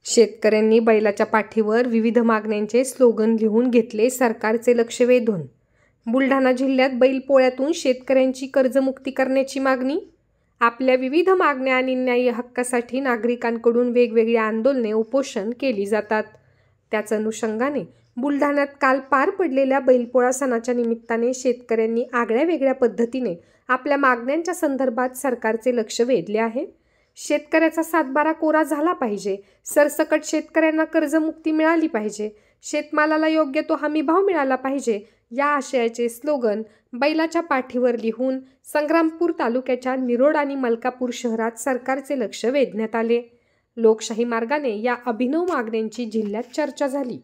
शेतकऱ्यांनी बैलाच्या पाठीवर विविध मागण्यांचे स्लोगन लिहून घेतले सरकारचे लक्ष वेधून. बुलढाणा जिल्ह्यात बैलपोळ्यातून शेतकऱ्यांची कर्जमुक्ती करण्याची मागणी. आपल्या विविध मागण्या आणि न्याय्य हक्कासाठी नागरिकांकडून वेगवेगळी आंदोलने उपोषण केली जातात. त्याच अनुषंगाने बुलढाण्यात काल पार पडलेल्या बैलपोळा सणाच्या निमित्ताने शेतकऱ्यांनी आगळ्या वेगळ्या पद्धतीने आपल्या मागण्यांच्या संदर्भात सरकारचे लक्ष वेधले आहे. शेतकऱ्याचा सातबारा कोरा झाला पाहिजे, सरसकट शेतकऱ्यांना कर्जमुक्ती मिळाली पाहिजे, शेतमालाला योग्य तो हमीभाव मिळाला पाहिजे या आशयाचे स्लोगन बैलाच्या पाठीवर लिहून संग्रामपूर तालुक्याच्या निरोड आणि मलकापूर शहरात सरकारचे लक्ष वेधण्यात आले. लोकशाही मार्गाने या अभिनव मागण्यांची जिल्ह्यात चर्चा झाली.